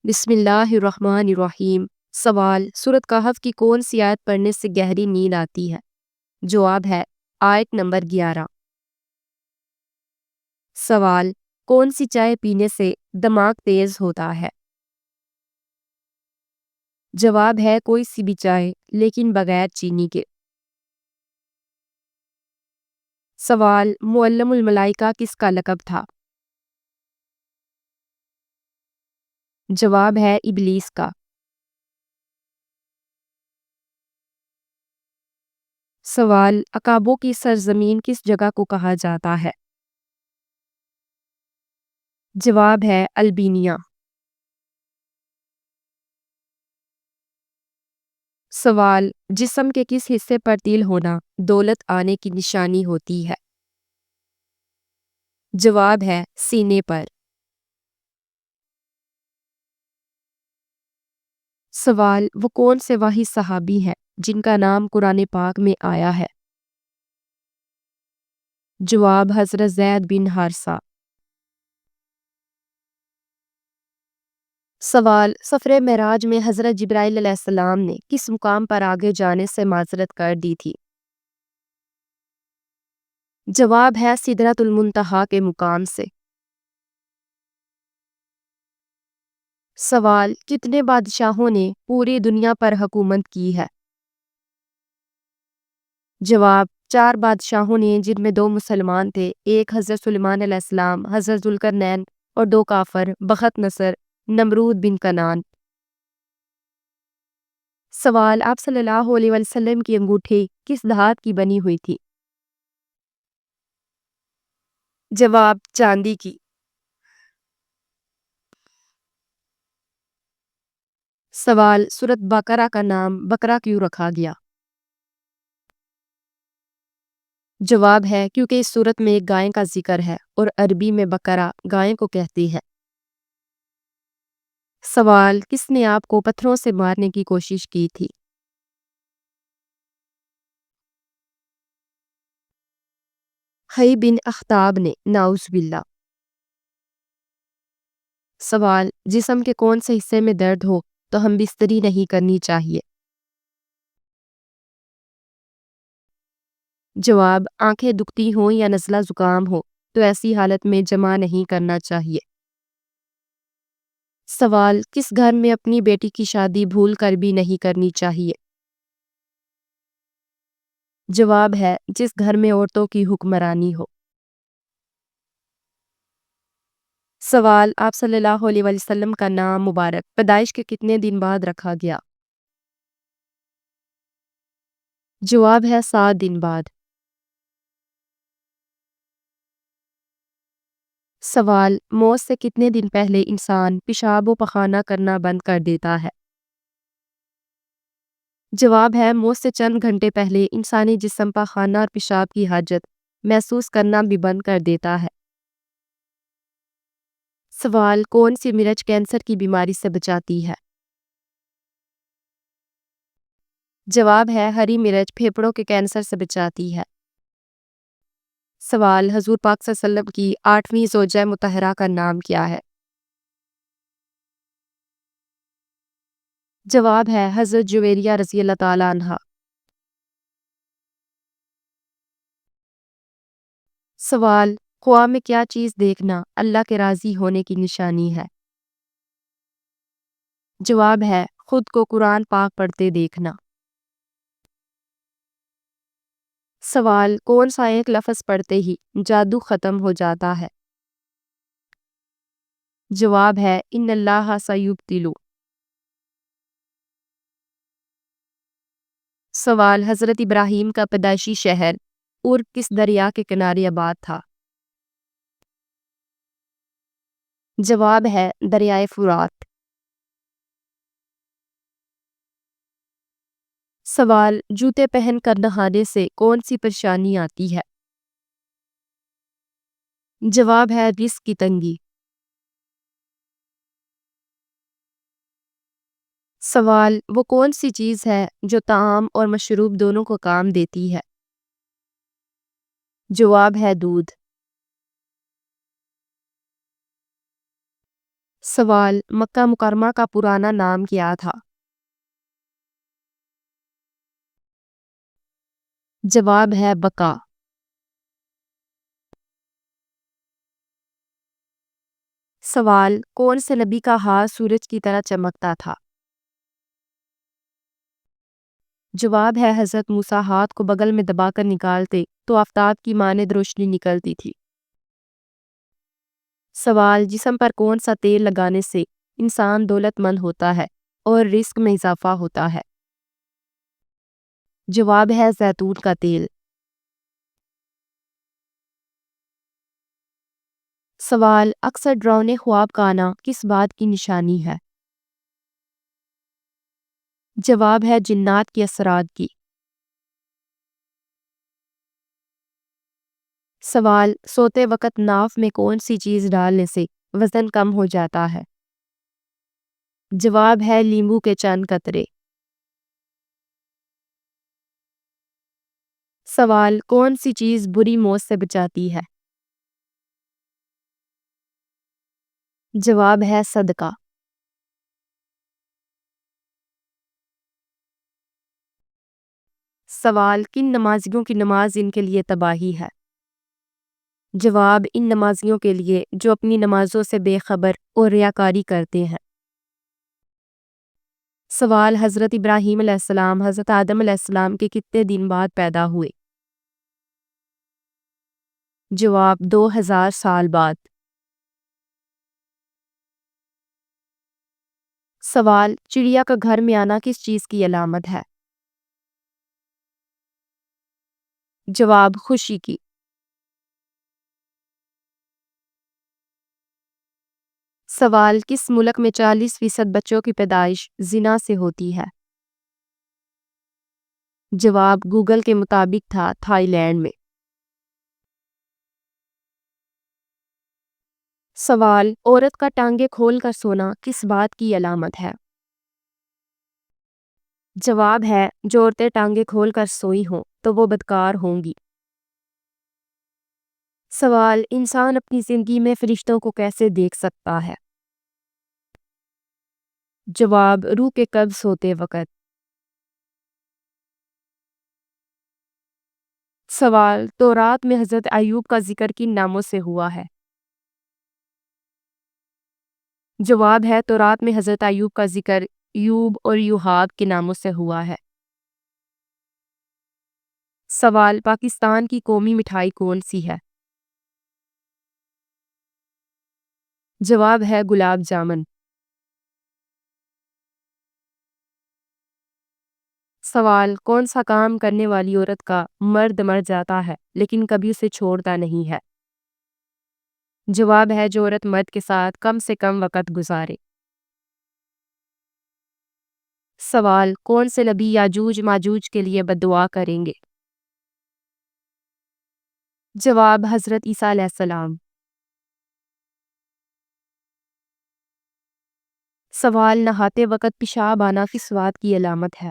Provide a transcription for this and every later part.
بسم اللہ الرحمن الرحیم۔ سوال: سورۃ کہف کی کون سی آیت پڑھنے سے گہری نیند آتی ہے؟ جواب ہے آیت نمبر 11۔ سوال: کون سی چائے پینے سے دماغ تیز ہوتا ہے؟ جواب ہے کوئی سی بھی چائے، لیکن بغیر چینی کے۔ سوال: معلم الملائکہ کس کا لقب تھا؟ جواب ہے ابلیس کا۔ سوال: عقابوں کی سرزمین کس جگہ کو کہا جاتا ہے؟ جواب ہے البینیا۔ سوال: جسم کے کس حصے پر تیل ہونا دولت آنے کی نشانی ہوتی ہے؟ جواب ہے سینے پر۔ سوال: وہ کون سے واحد صحابی ہیں جن کا نام قرآن پاک میں آیا ہے؟ جواب حضرت زید بن حارثہ۔ سوال: سفر معراج میں حضرت جبرائیل علیہ السلام نے کس مقام پر آگے جانے سے معذرت کر دی تھی؟ جواب ہے سدرۃ المنتہا کے مقام سے۔ سوال: کتنے بادشاہوں نے پوری دنیا پر حکومت کی ہے؟ جواب: 4 بادشاہوں نے، جن میں 2 مسلمان تھے، ایک حضرت سلیمان علیہ السلام، حضرت ذوالقرنین، اور 2 کافر، بخت نصر، نمرود بن کنعان۔ سوال: آپ صلی اللہ علیہ وسلم کی انگوٹھی کس دھات کی بنی ہوئی تھی؟ جواب: چاندی کی۔ سوال: سورۃ بقرہ کا نام بقرہ کیوں رکھا گیا؟ جواب ہے کیونکہ اس سورت میں ایک گائے کا ذکر ہے اور عربی میں بقرہ گائے کو کہتی ہے۔ سوال: کس نے آپ کو پتھروں سے مارنے کی کوشش کی تھی؟ حی بن اخطاب نے، نعوذ باللہ۔ سوال: جسم کے کون سے حصے میں درد ہو تو ہم بستری نہیں کرنی چاہیے؟ جواب: آنکھیں دکھتی ہوں یا نزلہ زکام ہو تو ایسی حالت میں جمع نہیں کرنا چاہیے۔ سوال: کس گھر میں اپنی بیٹی کی شادی بھول کر بھی نہیں کرنی چاہیے؟ جواب ہے جس گھر میں عورتوں کی حکمرانی ہو۔ سوال: آپ صلی اللہ علیہ وسلم کا نام مبارک پیدائش کے کتنے دن بعد رکھا گیا؟ جواب ہے 7 دن بعد۔ سوال: موت سے کتنے دن پہلے انسان پیشاب و پخانہ کرنا بند کر دیتا ہے؟ جواب ہے موت سے چند گھنٹے پہلے انسانی جسم پخانہ اور پیشاب کی حاجت محسوس کرنا بھی بند کر دیتا ہے۔ سوال: کون سی مرچ کینسر کی بیماری سے بچاتی ہے؟ جواب ہے ہری مرچ پھیپھڑوں کے کینسر سے بچاتی ہے۔ سوال: حضور پاک صلی اللہ علیہ وسلم کی 8ویں زوجہ مطہرہ کا نام کیا ہے؟ جواب ہے حضرت جویریہ رضی اللہ تعالیٰ عنہا۔ سوال: خواب میں کیا چیز دیکھنا اللہ کے راضی ہونے کی نشانی ہے؟ جواب ہے خود کو قرآن پاک پڑھتے دیکھنا۔ سوال: کون سا ایک لفظ پڑھتے ہی جادو ختم ہو جاتا ہے؟ جواب ہے ان اللہ سیبطلہ۔ سوال: حضرت ابراہیم کا پیدائشی شہر اور کس دریا کے کنارے آباد تھا؟ جواب ہے دریائے فرات۔ سوال: جوتے پہن کر نہانے سے کون سی پریشانی آتی ہے؟ جواب ہے رزق کی تنگی۔ سوال: وہ کون سی چیز ہے جو طعام اور مشروب دونوں کو کام دیتی ہے؟ جواب ہے دودھ۔ سوال: مکہ مکرمہ کا پرانا نام کیا تھا؟ جواب ہے بقا۔ سوال: کون سے نبی کا ہاتھ سورج کی طرح چمکتا تھا؟ جواب ہے حضرت موسیٰ ہاتھ کو بغل میں دبا کر نکالتے تو آفتاب کی مانند روشنی نکلتی تھی۔ سوال: جسم پر کون سا تیل لگانے سے انسان دولت مند ہوتا ہے اور رزق میں اضافہ ہوتا ہے؟ جواب ہے زیتون کا تیل۔ سوال: اکثر ڈراؤنے خواب کا آنا کس بات کی نشانی ہے؟ جواب ہے جنات کے اثرات کی۔ سوال: سوتے وقت ناف میں کون سی چیز ڈالنے سے وزن کم ہو جاتا ہے؟ جواب ہے لیمبو کے چند قطرے۔ سوال: کون سی چیز بری موت سے بچاتی ہے؟ جواب ہے صدقہ۔ سوال: کن نمازیوں کی نماز ان کے لیے تباہی ہے؟ جواب: ان نمازیوں کے لیے جو اپنی نمازوں سے بے خبر اور ریاکاری کرتے ہیں۔ سوال: حضرت ابراہیم علیہ السلام حضرت آدم علیہ السلام کے کتنے دن بعد پیدا ہوئے؟ جواب: 2000 سال بعد۔ سوال: چڑیا کا گھر میں آنا کس چیز کی علامت ہے؟ جواب: خوشی کی۔ سوال: کس ملک میں 40% بچوں کی پیدائش زنا سے ہوتی ہے؟ جواب: گوگل کے مطابق تھا تھائی لینڈ میں۔ سوال: عورت کا ٹانگیں کھول کر سونا کس بات کی علامت ہے؟ جواب ہے جو عورتیں ٹانگیں کھول کر سوئی ہوں تو وہ بدکار ہوں گی۔ سوال: انسان اپنی زندگی میں فرشتوں کو کیسے دیکھ سکتا ہے؟ جواب: روح کے قبض ہوتے وقت۔ سوال: تورات میں حضرت ایوب کا ذکر کن ناموں سے ہوا ہے؟ جواب ہے تورات میں حضرت ایوب کا ذکر ایوب اور یوحاب کے ناموں سے ہوا ہے۔ سوال: پاکستان کی قومی مٹھائی کون سی ہے؟ جواب ہے گلاب جامن۔ سوال: کون سا کام کرنے والی عورت کا مرد مر جاتا ہے لیکن کبھی اسے چھوڑتا نہیں ہے؟ جواب ہے جو عورت مرد کے ساتھ کم سے کم وقت گزارے۔ سوال: کون سے نبی یاجوج ماجوج کے لیے بد دعا کریں گے؟ جواب: حضرت عیسیٰ علیہ السلام۔ سوال: نہاتے وقت پیشاب آنا کس بات کی علامت ہے؟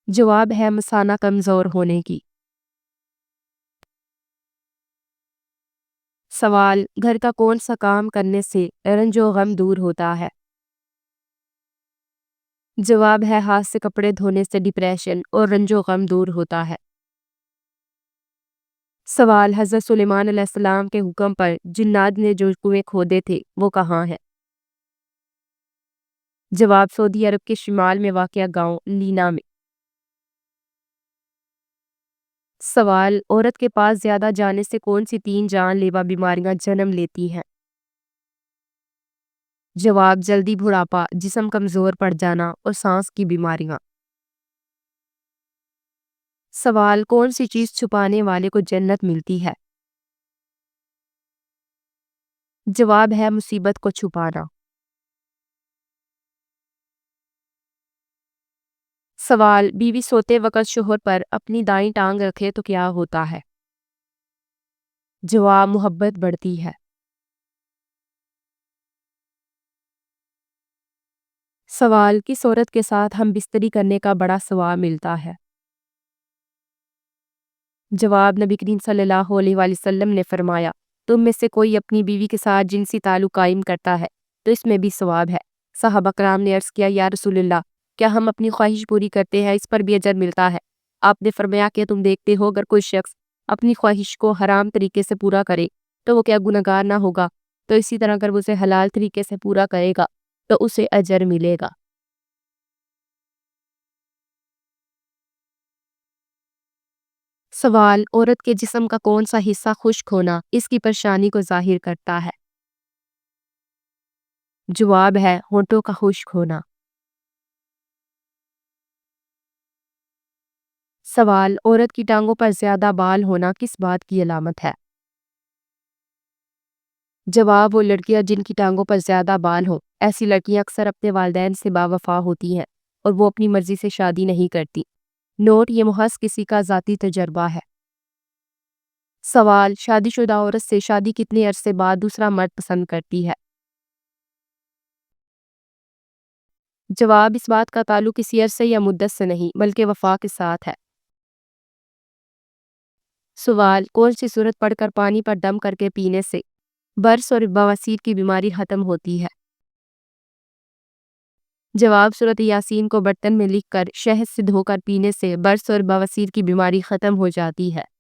جواب ہے مثانہ کمزور ہونے کی۔ سوال: گھر کا کون سا کام کرنے سے رنج و غم دور ہوتا ہے؟ جواب ہے ہاتھ سے کپڑے دھونے سے ڈپریشن اور رنج و غم دور ہوتا ہے۔ سوال: حضرت سلیمان علیہ السلام کے حکم پر جنات نے جو کنویں کھودے تھے وہ کہاں ہیں؟ جواب: سعودی عرب کے شمال میں واقع گاؤں لینا میں۔ سوال: عورت کے پاس زیادہ جانے سے کون سی 3 جان لیوا بیماریاں جنم لیتی ہیں؟ جواب: جلدی بڑھاپا، جسم کمزور پڑ جانا اور سانس کی بیماریاں۔ سوال: کون سی چیز چھپانے والے کو جنت ملتی ہے؟ جواب ہے مصیبت کو چھپانا۔ سوال: بیوی سوتے وقت شوہر پر اپنی دائیں ٹانگ رکھے تو کیا ہوتا ہے؟ جواب: محبت بڑھتی ہے۔ سوال: کس عورت کے ساتھ ہم بستری کرنے کا بڑا ثواب ملتا ہے؟ جواب: نبی کریم صلی اللہ علیہ وآلہ وسلم نے فرمایا تم میں سے کوئی اپنی بیوی کے ساتھ جنسی تعلق قائم کرتا ہے تو اس میں بھی ثواب ہے۔ صحابہ کرام نے عرض کیا، یا رسول اللہ، کیا ہم اپنی خواہش پوری کرتے ہیں اس پر بھی اجر ملتا ہے؟ آپ نے فرمایا کہ تم دیکھتے ہو اگر کوئی شخص اپنی خواہش کو حرام طریقے سے پورا کرے تو وہ کیا گنہگار نہ ہوگا؟ تو اسی طرح اگر وہ اسے حلال طریقے سے پورا کرے گا تو اسے اجر ملے گا۔ سوال، عورت کے جسم کا کون سا حصہ خشک ہونا اس کی پریشانی کو ظاہر کرتا ہے؟ جواب ہے ہونٹوں کا خشک ہونا۔ سوال، عورت کی ٹانگوں پر زیادہ بال ہونا کس بات کی علامت ہے؟ جواب، وہ لڑکیاں جن کی ٹانگوں پر زیادہ بال ہوں، ایسی لڑکیاں اکثر اپنے والدین سے باوفا ہوتی ہیں اور وہ اپنی مرضی سے شادی نہیں کرتی۔ نوٹ، یہ محض کسی کا ذاتی تجربہ ہے۔ سوال، شادی شدہ عورت سے شادی کتنے عرصے بعد دوسرا مرد پسند کرتی ہے؟ جواب، اس بات کا تعلق کسی عرصے یا مدت سے نہیں بلکہ وفا کے ساتھ ہے۔ سوال، کون سی صورت پڑھ کر پانی پر دم کر کے پینے سے برس اور بواسیر کی بیماری ختم ہوتی ہے؟ جواب، سورۃ یاسین کو برتن میں لکھ کر شہد سے دھو کر پینے سے برس اور بواسیر کی بیماری ختم ہو جاتی ہے۔